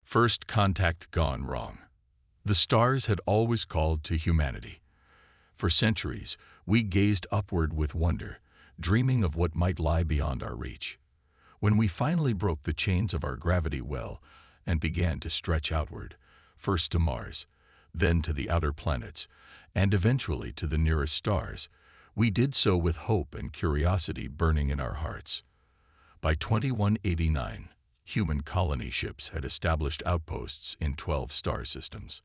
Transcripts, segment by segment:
First contact gone wrong. The stars had always called to humanity. For centuries, we gazed upward with wonder, dreaming of what might lie beyond our reach. When we finally broke the chains of our gravity well and began to stretch outward, first to Mars, then to the outer planets, and eventually to the nearest stars, we did so with hope and curiosity burning in our hearts. By 2189, human colony ships had established outposts in 12 star systems.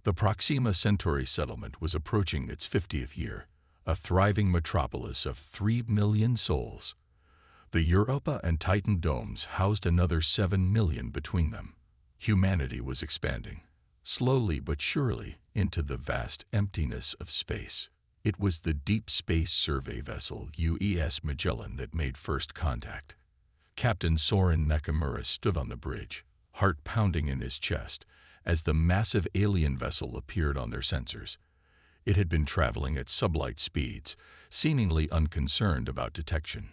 The Proxima Centauri settlement was approaching its 50th year, a thriving metropolis of 3 million souls. The Europa and Titan domes housed another 7 million between them. Humanity was expanding, slowly but surely, into the vast emptiness of space. It was the Deep Space Survey vessel UES Magellan that made first contact. Captain Soren Nakamura stood on the bridge, heart pounding in his chest, as the massive alien vessel appeared on their sensors. It had been traveling at sublight speeds, seemingly unconcerned about detection.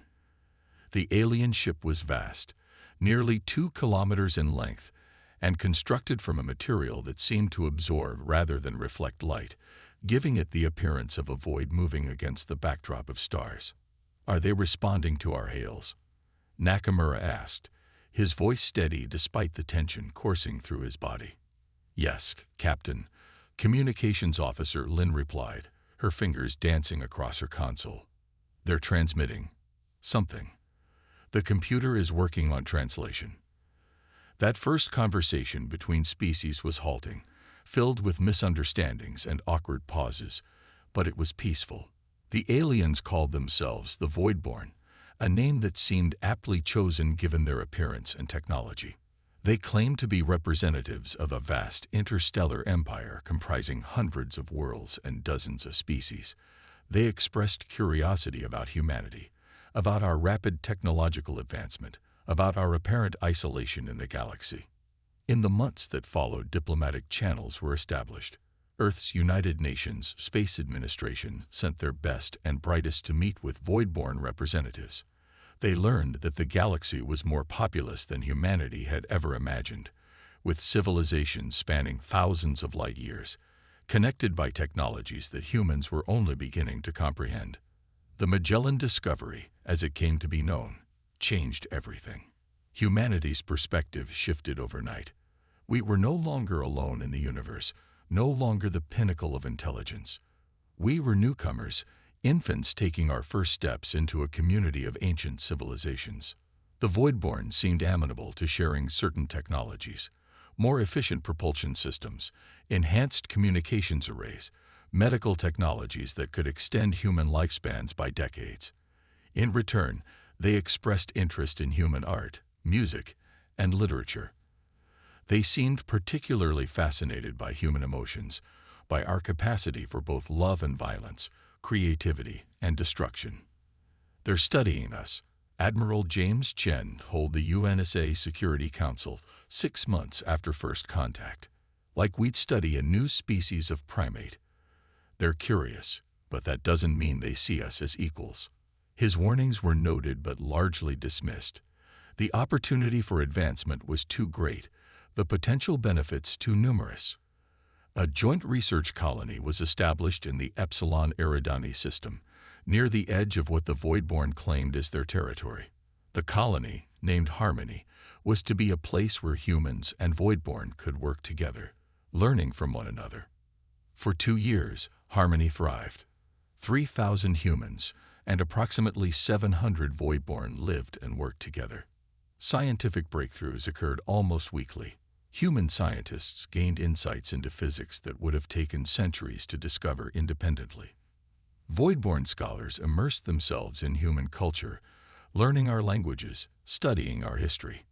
The alien ship was vast, nearly 2 kilometers in length, and constructed from a material that seemed to absorb rather than reflect light, giving it the appearance of a void moving against the backdrop of stars. "Are they responding to our hails?" Nakamura asked, his voice steady despite the tension coursing through his body. "Yes, Captain," Communications Officer Lin replied, her fingers dancing across her console. "They're transmitting something. The computer is working on translation." That first conversation between species was halting, filled with misunderstandings and awkward pauses, but it was peaceful. The aliens called themselves the Voidborn, a name that seemed aptly chosen given their appearance and technology. They claimed to be representatives of a vast interstellar empire comprising hundreds of worlds and dozens of species. They expressed curiosity about humanity, about our rapid technological advancement, about our apparent isolation in the galaxy. In the months that followed, diplomatic channels were established. Earth's United Nations Space Administration sent their best and brightest to meet with Voidborn representatives. They learned that the galaxy was more populous than humanity had ever imagined, with civilizations spanning thousands of light years, connected by technologies that humans were only beginning to comprehend. The Magellan discovery, as it came to be known, changed everything. Humanity's perspective shifted overnight. We were no longer alone in the universe, no longer the pinnacle of intelligence. We were newcomers, infants taking our first steps into a community of ancient civilizations. The Voidborn seemed amenable to sharing certain technologies, more efficient propulsion systems, enhanced communications arrays, medical technologies that could extend human lifespans by decades. In return, they expressed interest in human art, music, and literature. They seemed particularly fascinated by human emotions, by our capacity for both love and violence, creativity and destruction. "They're studying us," Admiral James Chen told the UNSA Security Council 6 months after first contact. "Like we'd study a new species of primate. They're curious, but that doesn't mean they see us as equals." His warnings were noted but largely dismissed. The opportunity for advancement was too great, the potential benefits too numerous. A joint research colony was established in the Epsilon Eridani system, near the edge of what the Voidborn claimed as their territory. The colony, named Harmony, was to be a place where humans and Voidborn could work together, learning from one another. For 2 years, Harmony thrived. 3,000 humans and approximately 700 Voidborn lived and worked together. Scientific breakthroughs occurred almost weekly. Human scientists gained insights into physics that would have taken centuries to discover independently. Voidborn scholars immersed themselves in human culture, learning our languages, studying our history.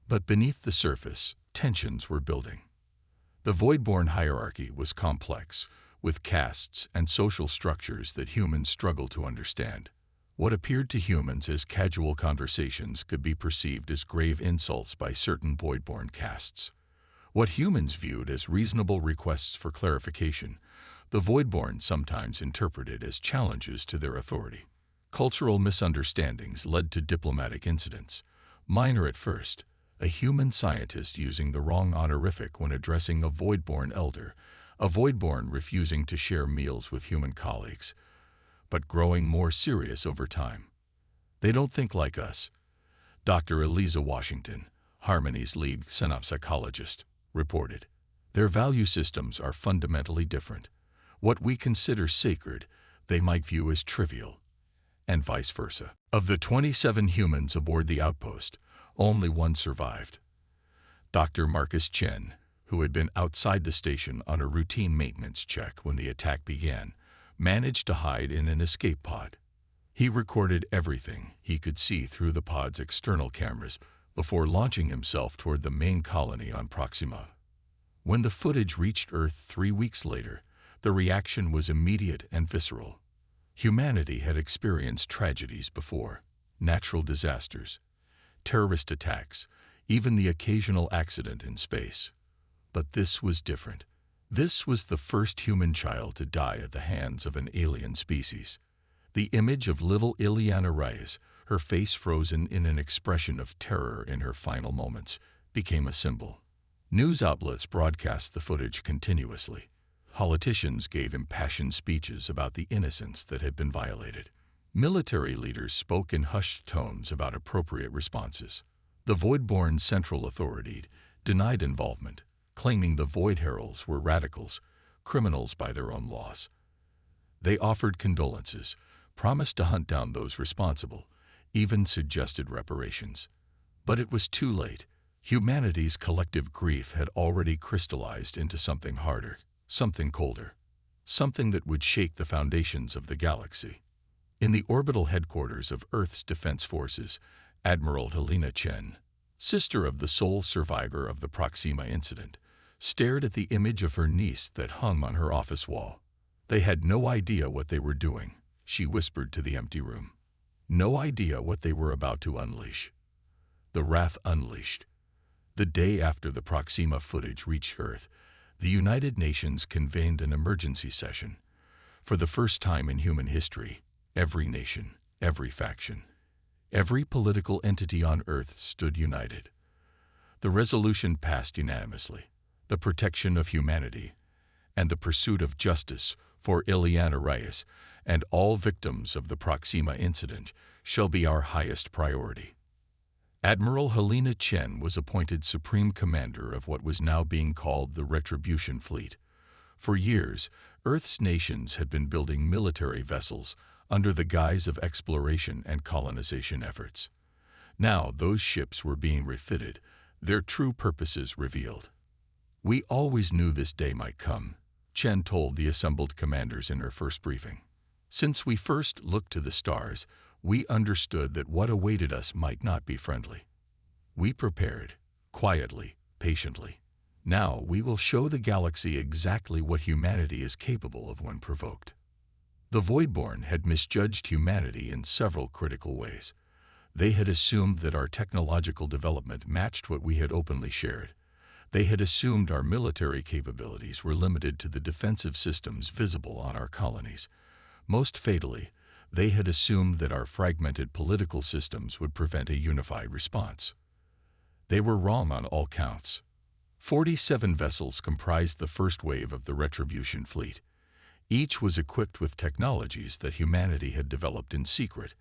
But beneath the surface, tensions were building. The Voidborn hierarchy was complex, with castes and social structures that humans struggled to understand. What appeared to humans as casual conversations could be perceived as grave insults by certain Voidborn castes. What humans viewed as reasonable requests for clarification, the Voidborn sometimes interpreted as challenges to their authority. Cultural misunderstandings led to diplomatic incidents, minor at first, A human scientist using the wrong honorific when addressing a void-born elder, a void-born refusing to share meals with human colleagues, but growing more serious over time. They don't think like us. Dr. Eliza Washington, Harmony's lead synopsychologist, reported. Their value systems are fundamentally different. What we consider sacred, they might view as trivial, and vice versa. Of the 27 humans aboard the outpost, only one survived. Dr. Marcus Chen, who had been outside the station on a routine maintenance check when the attack began, managed to hide in an escape pod. He recorded everything he could see through the pod's external cameras before launching himself toward the main colony on Proxima. When the footage reached Earth 3 weeks later, the reaction was immediate and visceral. Humanity had experienced tragedies before: natural disasters, terrorist attacks, even the occasional accident in space. But this was different. This was the first human child to die at the hands of an alien species. The image of little Ileana Reyes, her face frozen in an expression of terror in her final moments, became a symbol. News outlets broadcast the footage continuously. Politicians gave impassioned speeches about the innocence that had been violated. Military leaders spoke in hushed tones about appropriate responses. The Void-born Central Authority denied involvement, claiming the Void Heralds were radicals, criminals by their own laws. They offered condolences, promised to hunt down those responsible, even suggested reparations. But it was too late. Humanity's collective grief had already crystallized into something harder, something colder, something that would shake the foundations of the galaxy. In the orbital headquarters of Earth's Defense Forces, Admiral Helena Chen, sister of the sole survivor of the Proxima incident, stared at the image of her niece that hung on her office wall. They had no idea what they were doing, she whispered to the empty room. No idea what they were about to unleash. The wrath unleashed. The day after the Proxima footage reached Earth, the United Nations convened an emergency session. For the first time in human history, every nation, every faction, every political entity on Earth stood united. The resolution passed unanimously: the protection of humanity and the pursuit of justice for Ileana Reyes and all victims of the Proxima incident shall be our highest priority. Admiral Helena Chen was appointed Supreme Commander of what was now being called the Retribution Fleet. For years, Earth's nations had been building military vessels under the guise of exploration and colonization efforts. Now those ships were being refitted, their true purposes revealed. "We always knew this day might come," Chen told the assembled commanders in her first briefing. "Since we first looked to the stars, we understood that what awaited us might not be friendly. We prepared, quietly, patiently. Now we will show the galaxy exactly what humanity is capable of when provoked." The Voidborn had misjudged humanity in several critical ways. They had assumed that our technological development matched what we had openly shared. They had assumed our military capabilities were limited to the defensive systems visible on our colonies. Most fatally, they had assumed that our fragmented political systems would prevent a unified response. They were wrong on all counts. 47 vessels comprised the first wave of the Retribution Fleet. Each was equipped with technologies that humanity had developed in secret: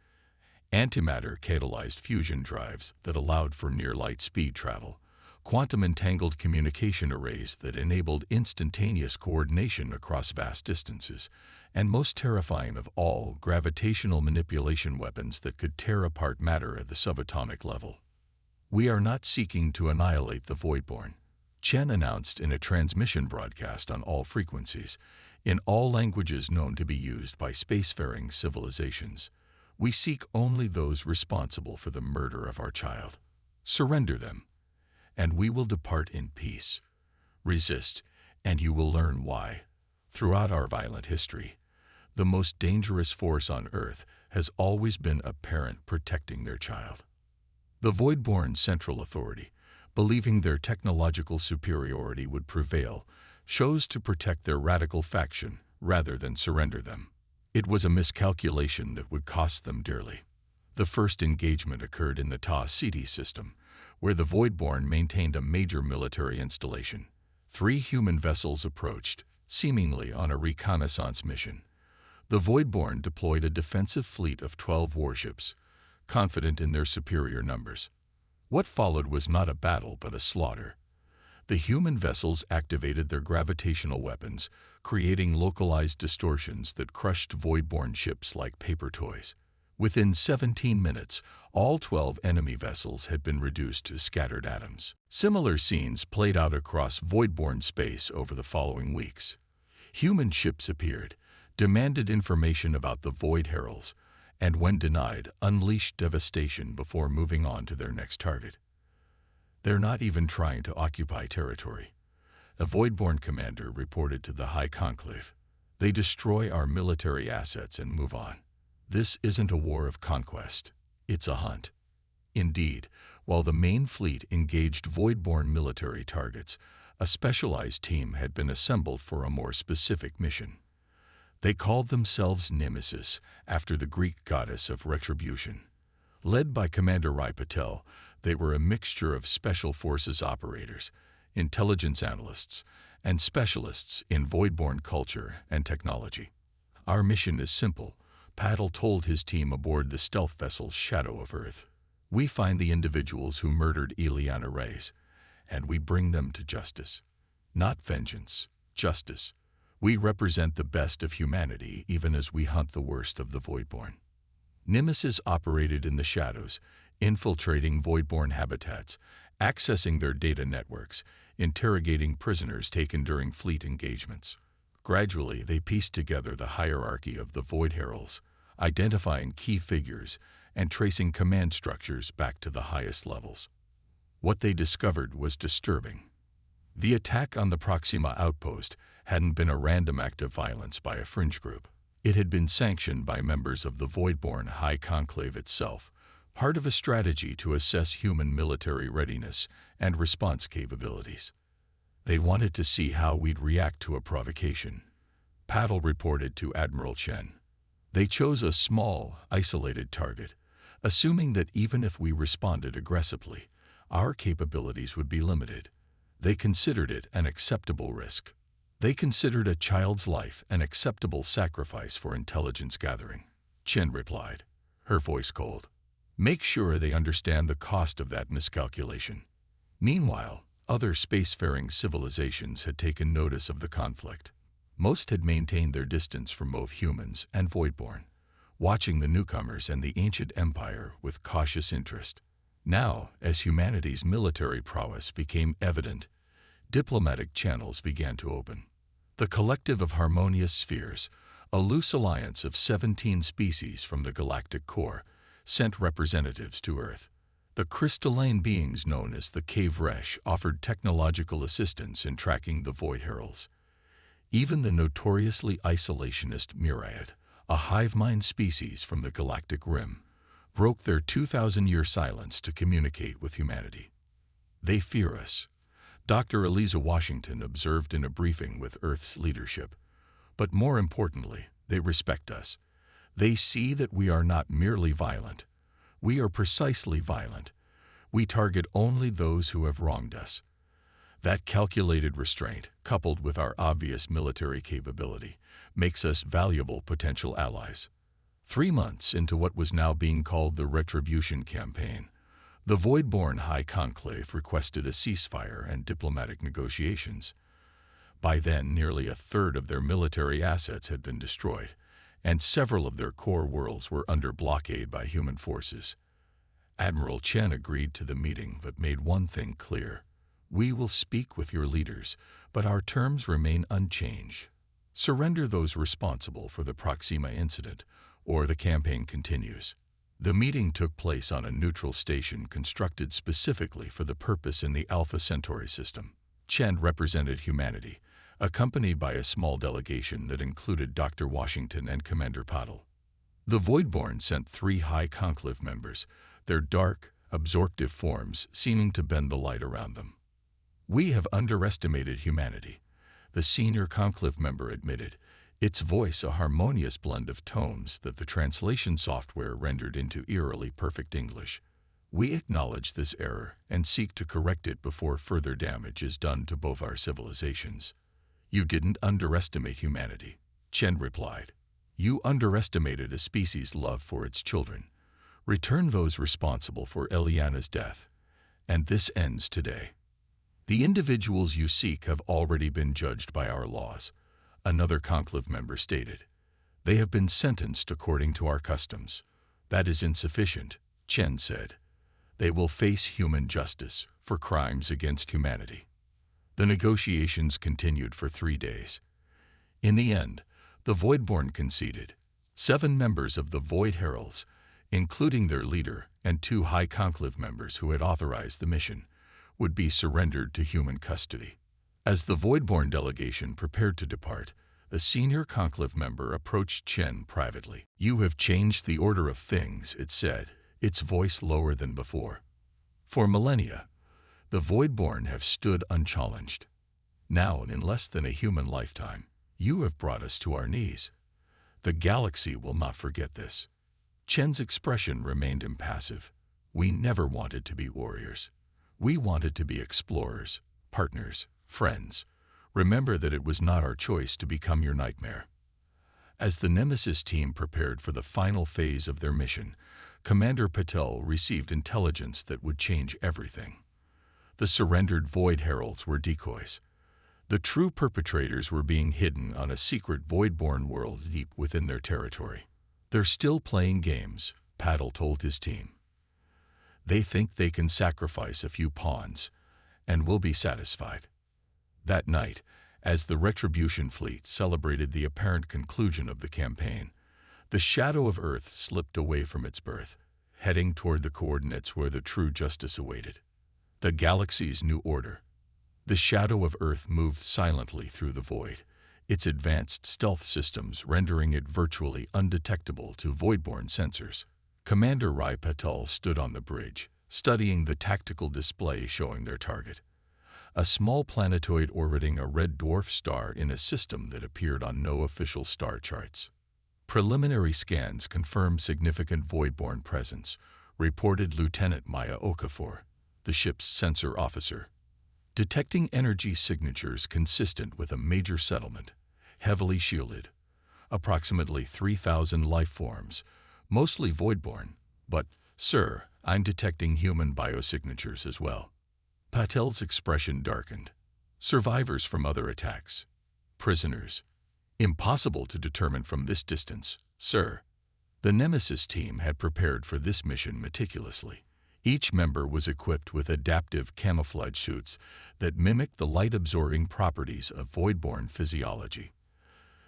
antimatter-catalyzed fusion drives that allowed for near-light speed travel, quantum-entangled communication arrays that enabled instantaneous coordination across vast distances, and most terrifying of all, gravitational manipulation weapons that could tear apart matter at the subatomic level. "We are not seeking to annihilate the Voidborn," Chen announced in a transmission broadcast on all frequencies, in all languages known to be used by spacefaring civilizations. "We seek only those responsible for the murder of our child. Surrender them, and we will depart in peace. Resist, and you will learn why. Throughout our violent history, the most dangerous force on Earth has always been a parent protecting their child." The Voidborn Central Authority, believing their technological superiority would prevail, chose to protect their radical faction rather than surrender them. It was a miscalculation that would cost them dearly. The first engagement occurred in the Ta Ceti system, where the Voidborn maintained a major military installation. 3 human vessels approached, seemingly on a reconnaissance mission. The Voidborn deployed a defensive fleet of 12 warships, confident in their superior numbers. What followed was not a battle but a slaughter. The human vessels activated their gravitational weapons, creating localized distortions that crushed Voidborn ships like paper toys. Within 17 minutes, all 12 enemy vessels had been reduced to scattered atoms. Similar scenes played out across Voidborn space over the following weeks. Human ships appeared, demanded information about the Void Heralds, and when denied, unleashed devastation before moving on to their next target. They're not even trying to occupy territory. A Voidborn commander reported to the High Conclave. They destroy our military assets and move on. This isn't a war of conquest. It's a hunt. Indeed, while the main fleet engaged Voidborn military targets, a specialized team had been assembled for a more specific mission. They called themselves Nemesis, after the Greek goddess of retribution. Led by Commander Rai Patel, they were a mixture of special forces operators, intelligence analysts, and specialists in Voidborn culture and technology. Our mission is simple, Patel told his team aboard the stealth vessel Shadow of Earth. We find the individuals who murdered Ileana Reyes, and we bring them to justice. Not vengeance, justice. We represent the best of humanity even as we hunt the worst of the Voidborn. Nemesis operated in the shadows, infiltrating Voidborn habitats, accessing their data networks, interrogating prisoners taken during fleet engagements. Gradually, they pieced together the hierarchy of the Void Heralds, identifying key figures and tracing command structures back to the highest levels. What they discovered was disturbing. The attack on the Proxima outpost hadn't been a random act of violence by a fringe group. It had been sanctioned by members of the Voidborn High Conclave itself, part of a strategy to assess human military readiness and response capabilities. They wanted to see how we'd react to a provocation. Patel reported to Admiral Chen. They chose a small, isolated target, assuming that even if we responded aggressively, our capabilities would be limited. They considered it an acceptable risk. They considered a child's life an acceptable sacrifice for intelligence gathering. Chen replied, her voice cold. Make sure they understand the cost of that miscalculation. Meanwhile, other spacefaring civilizations had taken notice of the conflict. Most had maintained their distance from both humans and Voidborn, watching the newcomers and the ancient empire with cautious interest. Now, as humanity's military prowess became evident, diplomatic channels began to open. The Collective of Harmonious Spheres, a loose alliance of 17 species from the galactic core, sent representatives to Earth. The crystalline beings known as the Cave Resh offered technological assistance in tracking the Void Heralds. Even the notoriously isolationist Myriad, a hive mind species from the galactic rim, broke their 2,000-year silence to communicate with humanity. They fear us, Dr. Eliza Washington observed in a briefing with Earth's leadership. But more importantly, they respect us. They see that we are not merely violent. We are precisely violent. We target only those who have wronged us. That calculated restraint, coupled with our obvious military capability, makes us valuable potential allies. 3 months into what was now being called the Retribution Campaign, the Voidborn High Conclave requested a ceasefire and diplomatic negotiations. By then, nearly a third of their military assets had been destroyed, and several of their core worlds were under blockade by human forces. Admiral Chen agreed to the meeting but made one thing clear. We will speak with your leaders, but our terms remain unchanged. Surrender those responsible for the Proxima incident, or the campaign continues. The meeting took place on a neutral station constructed specifically for the purpose in the Alpha Centauri system. Chen represented humanity, accompanied by a small delegation that included Dr. Washington and Commander Patel. The Voidborn sent 3 High Conclave members, their dark, absorptive forms seeming to bend the light around them. We have underestimated humanity, the senior Conclave member admitted, its voice a harmonious blend of tones that the translation software rendered into eerily perfect English. We acknowledge this error and seek to correct it before further damage is done to both our civilizations. You didn't underestimate humanity, Chen replied. You underestimated a species' love for its children. Return those responsible for Eliana's death, and this ends today. The individuals you seek have already been judged by our laws, another conclave member stated. They have been sentenced according to our customs. That is insufficient, Chen said. They will face human justice for crimes against humanity. The negotiations continued for 3 days. In the end, the Voidborn conceded. 7 members of the Void Heralds, including their leader and 2 High Conclave members who had authorized the mission, would be surrendered to human custody. As the Voidborn delegation prepared to depart, the senior Conclave member approached Chen privately. You have changed the order of things, it said, its voice lower than before. For millennia, the Voidborn have stood unchallenged. Now, in less than a human lifetime, you have brought us to our knees. The galaxy will not forget this. Chen's expression remained impassive. We never wanted to be warriors. We wanted to be explorers, partners, friends. Remember that it was not our choice to become your nightmare. As the Nemesis team prepared for the final phase of their mission, Commander Patel received intelligence that would change everything. The surrendered Void Heralds were decoys. The true perpetrators were being hidden on a secret Voidborn world deep within their territory. They're still playing games, Patel told his team. They think they can sacrifice a few pawns, and will be satisfied. That night, as the Retribution fleet celebrated the apparent conclusion of the campaign, the shadow of Earth slipped away from its berth, heading toward the coordinates where the true justice awaited. The galaxy's new order. The shadow of Earth moved silently through the void, its advanced stealth systems rendering it virtually undetectable to Voidborn sensors. Commander Rai Patel stood on the bridge, studying the tactical display showing their target. A small planetoid orbiting a red dwarf star in a system that appeared on no official star charts. Preliminary scans confirmed significant Voidborn presence, reported Lieutenant Maya Okafor, the ship's sensor officer. Detecting energy signatures consistent with a major settlement, heavily shielded. Approximately 3,000 life forms, mostly Voidborn, but, sir, I'm detecting human biosignatures as well. Patel's expression darkened. Survivors from other attacks. Prisoners. Impossible to determine from this distance, sir. The Nemesis team had prepared for this mission meticulously. Each member was equipped with adaptive camouflage suits that mimicked the light-absorbing properties of Voidborn physiology.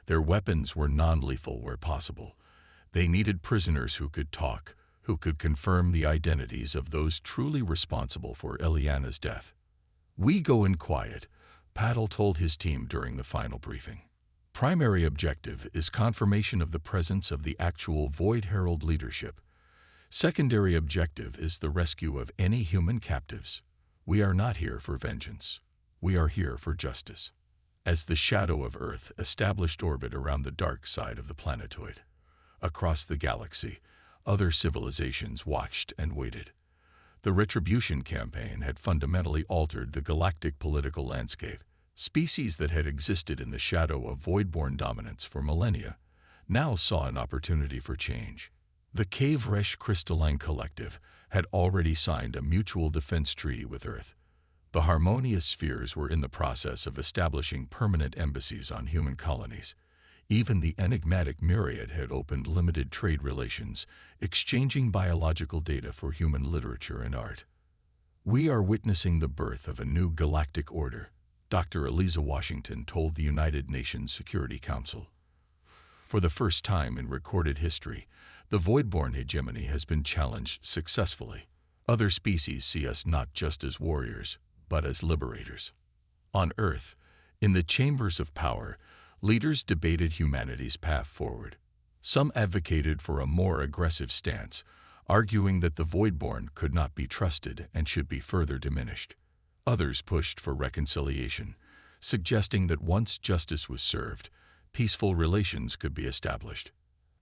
Their weapons were non-lethal where possible. They needed prisoners who could talk, who could confirm the identities of those truly responsible for Eliana's death. We go in quiet, Patel told his team during the final briefing. Primary objective is confirmation of the presence of the actual Void Herald leadership. Secondary objective is the rescue of any human captives. We are not here for vengeance. We are here for justice. As the shadow of Earth established orbit around the dark side of the planetoid, across the galaxy, other civilizations watched and waited. The Retribution campaign had fundamentally altered the galactic political landscape. Species that had existed in the shadow of Voidborn dominance for millennia now saw an opportunity for change. The Cave Resh Crystalline Collective had already signed a mutual defense treaty with Earth. The harmonious spheres were in the process of establishing permanent embassies on human colonies. Even the enigmatic Myriad had opened limited trade relations, exchanging biological data for human literature and art. We are witnessing the birth of a new galactic order, Dr. Eliza Washington told the United Nations Security Council. For the first time in recorded history, the Voidborn hegemony has been challenged successfully. Other species see us not just as warriors, but as liberators. On Earth, in the chambers of power, leaders debated humanity's path forward. Some advocated for a more aggressive stance, arguing that the Voidborn could not be trusted and should be further diminished. Others pushed for reconciliation, suggesting that once justice was served, peaceful relations could be established.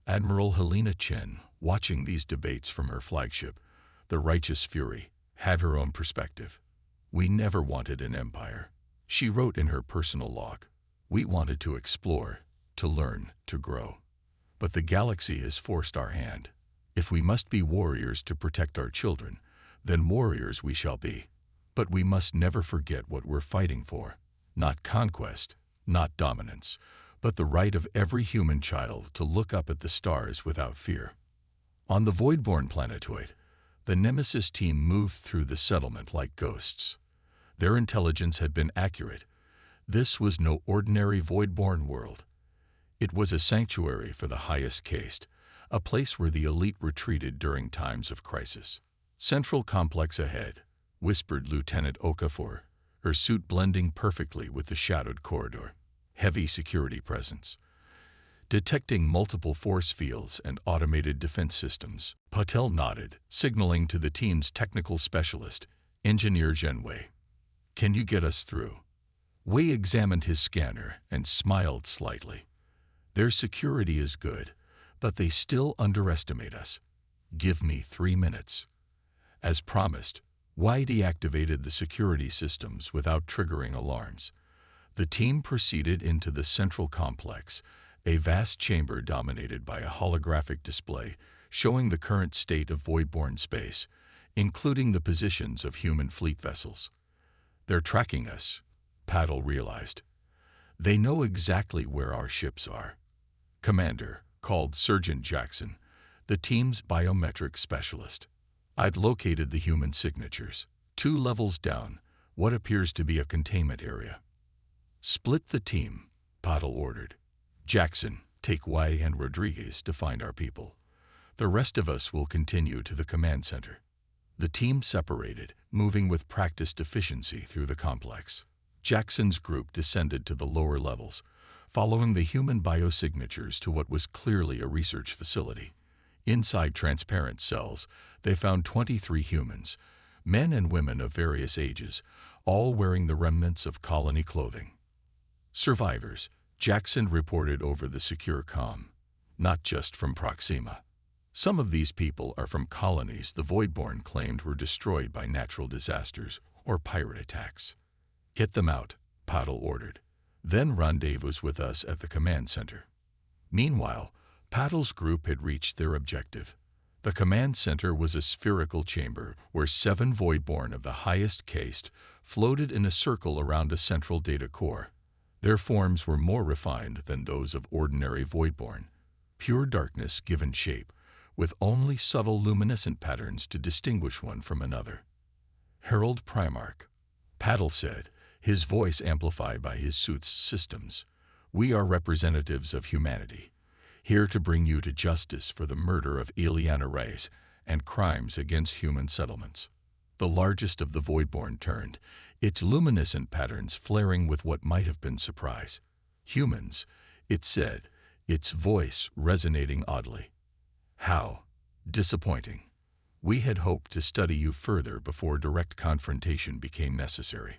Admiral Helena Chen, watching these debates from her flagship, The righteous Fury had her own perspective. "We never wanted an empire," she wrote in her personal log. "We wanted to explore, to learn, to grow. But the galaxy has forced our hand. If we must be warriors to protect our children, then warriors we shall be. But we must never forget what we're fighting for. Not conquest, not dominance, but the right of every human child to look up at the stars without fear." On the Voidborn planetoid, the Nemesis team moved through the settlement like ghosts. Their intelligence had been accurate. This was no ordinary Voidborn world. It was a sanctuary for the highest caste, a place where the elite retreated during times of crisis. "Central complex ahead," whispered Lieutenant Okafor, her suit blending perfectly with the shadowed corridor. "Heavy security presence. Detecting multiple force fields and automated defense systems." Patel nodded, signaling to the team's technical specialist, Engineer Genway. "Can you get us through?" Wei examined his scanner and smiled slightly. "Their security is good, but they still underestimate us. Give me 3 minutes." As promised, Wei deactivated the security systems without triggering alarms. The team proceeded into the central complex, a vast chamber dominated by a holographic display showing the current state of Voidborn space, including the positions of human fleet vessels. "They're tracking us," Paddle realized. "They know exactly where our ships are." "Commander," called Sergeant Jackson, the team's biometric specialist. "I've located the human signatures. 2 levels down, what appears to be a containment area." "Split the team," Paddle ordered. "Jackson, take Wei and Rodriguez to find our people. The rest of us will continue to the command center." The team separated, moving with practiced efficiency through the complex. Jackson's group descended to the lower levels, following the human biosignatures to what was clearly a research facility. Inside transparent cells, they found 23 humans, men and women of various ages, all wearing the remnants of colony clothing. "Survivors," Jackson reported over the secure comm, "not just from Proxima. Some of these people are from colonies the Voidborn claimed were destroyed by natural disasters or pirate attacks." "Get them out," Paddle ordered. "Then rendezvous with us at the command center." Meanwhile, Paddle's group had reached their objective. The command center was a spherical chamber where 7 Voidborn of the highest caste floated in a circle around a central data core. Their forms were more refined than those of ordinary Voidborn, pure darkness given shape, with only subtle luminescent patterns to distinguish one from another. "Herald Primarch," Paddle said, his voice amplified by his suit's systems. "We are representatives of humanity, here to bring you to justice for the murder of Eliana Reyes and crimes against human settlements." The largest of the Voidborn turned, its luminescent patterns flaring with what might have been surprise. "Humans," it said, its voice resonating oddly. "How disappointing. We had hoped to study you further before direct confrontation became necessary."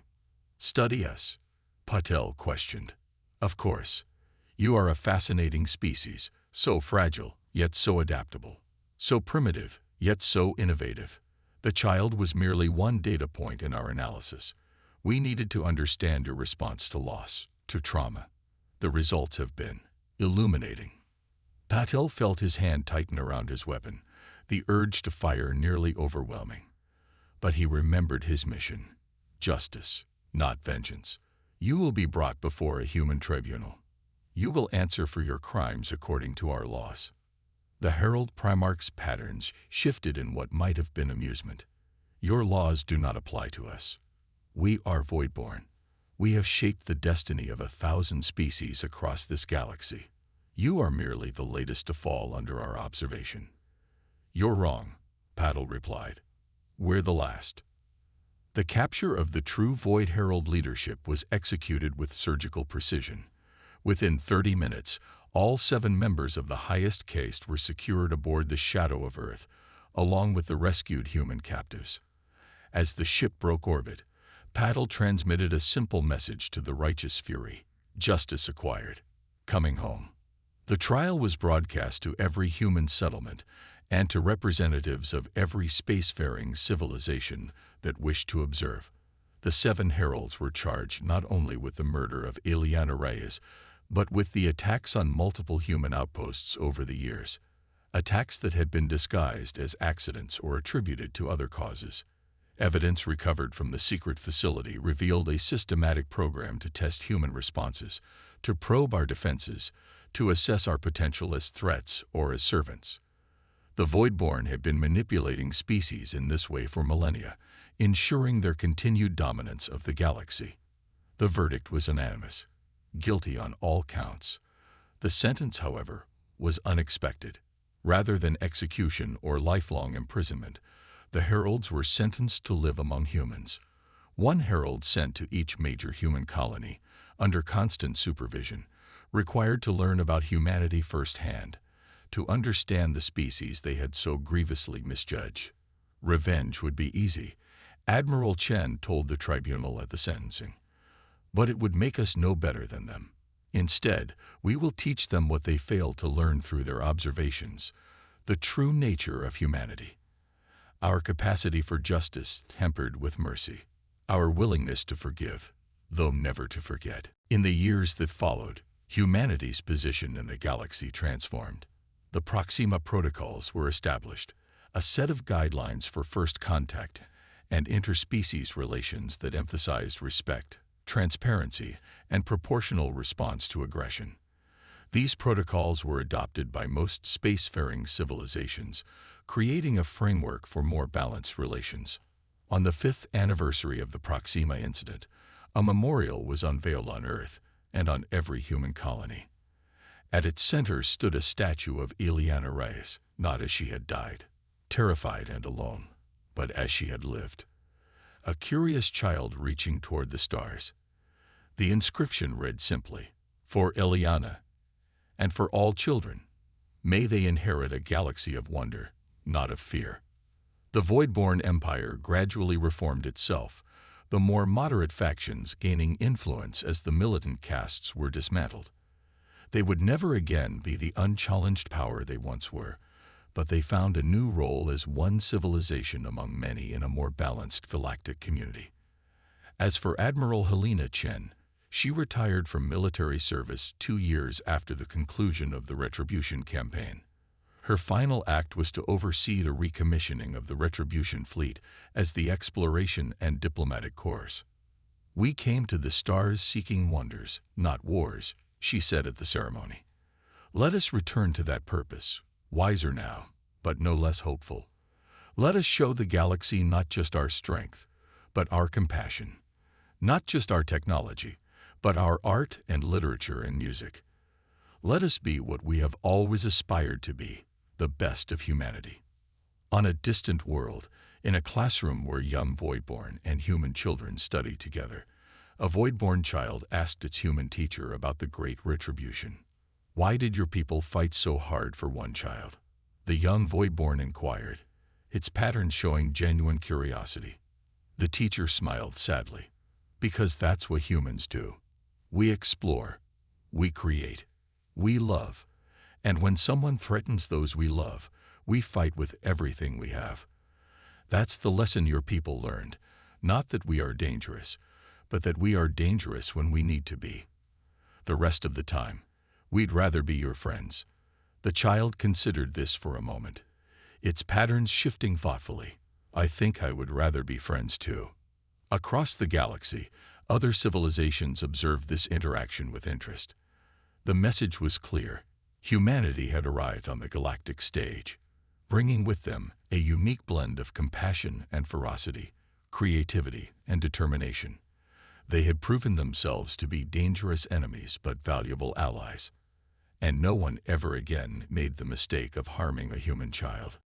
"Study us?" Patel questioned. "Of course. You are a fascinating species, so fragile, yet so adaptable. So primitive, yet so innovative. The child was merely one data point in our analysis. We needed to understand your response to loss, to trauma. The results have been illuminating." Patel felt his hand tighten around his weapon, the urge to fire nearly overwhelming. But he remembered his mission. Justice, not vengeance. "You will be brought before a human tribunal. You will answer for your crimes according to our laws." The Herald Primarch's patterns shifted in what might have been amusement. "Your laws do not apply to us. We are Voidborn. We have shaped the destiny of 1,000 species across this galaxy. You are merely the latest to fall under our observation." "You're wrong," Paddle replied. "We're the last." The capture of the true Void Herald leadership was executed with surgical precision. Within 30 minutes, all 7 members of the highest caste were secured aboard the Shadow of Earth, along with the rescued human captives. As the ship broke orbit, Paddle transmitted a simple message to the righteous Fury: justice acquired. Coming home. The trial was broadcast to every human settlement, and to representatives of every spacefaring civilization that wished to observe. The 7 heralds were charged not only with the murder of Ileana Reyes, but with the attacks on multiple human outposts over the years, attacks that had been disguised as accidents or attributed to other causes. Evidence recovered from the secret facility revealed a systematic program to test human responses, to probe our defenses, to assess our potential as threats or as servants. The Voidborn had been manipulating species in this way for millennia, ensuring their continued dominance of the galaxy. The verdict was unanimous: guilty on all counts. The sentence, however, was unexpected. Rather than execution or lifelong imprisonment, the heralds were sentenced to live among humans. 1 herald sent to each major human colony, under constant supervision, required to learn about humanity firsthand, to understand the species they had so grievously misjudged. Revenge would be easy, Admiral Chen told the tribunal at the sentencing. But it would make us no better than them. Instead, we will teach them what they failed to learn through their observations: the true nature of humanity. Our capacity for justice tempered with mercy. Our willingness to forgive, though never to forget. In the years that followed, humanity's position in the galaxy transformed. The Proxima Protocols were established, a set of guidelines for first contact and interspecies relations that emphasized respect, transparency, and proportional response to aggression. These protocols were adopted by most spacefaring civilizations, creating a framework for more balanced relations. On the 5th anniversary of the Proxima incident, a memorial was unveiled on Earth and on every human colony. At its center stood a statue of Ileana Reyes, not as she had died, terrified and alone, but as she had lived. A curious child reaching toward the stars. The inscription read simply, "For Ileana, and for all children, may they inherit a galaxy of wonder, not of fear." The Voidborn Empire gradually reformed itself, the more moderate factions gaining influence as the militant castes were dismantled. They would never again be the unchallenged power they once were, but they found a new role as one civilization among many in a more balanced galactic community. As for Admiral Helena Chen, she retired from military service 2 years after the conclusion of the Retribution campaign. Her final act was to oversee the recommissioning of the Retribution fleet as the Exploration and Diplomatic Corps. "We came to the stars seeking wonders, not wars," she said at the ceremony. "Let us return to that purpose, wiser now, but no less hopeful. Let us show the galaxy not just our strength, but our compassion. Not just our technology, but our art and literature and music. Let us be what we have always aspired to be, the best of humanity." On a distant world, in a classroom where young Voidborn and human children study together, a Voidborn child asked its human teacher about the Great Retribution. "Why did your people fight so hard for one child?" The young Voidborn inquired, its patterns showing genuine curiosity. The teacher smiled sadly. "Because that's what humans do. We explore, we create, we love, and when someone threatens those we love, we fight with everything we have. That's the lesson your people learned, not that we are dangerous, but that we are dangerous when we need to be. The rest of the time, we'd rather be your friends." The child considered this for a moment, its patterns shifting thoughtfully. "I think I would rather be friends too." Across the galaxy, other civilizations observed this interaction with interest. The message was clear: humanity had arrived on the galactic stage, bringing with them a unique blend of compassion and ferocity, creativity and determination. They had proven themselves to be dangerous enemies but valuable allies, and no one ever again made the mistake of harming a human child.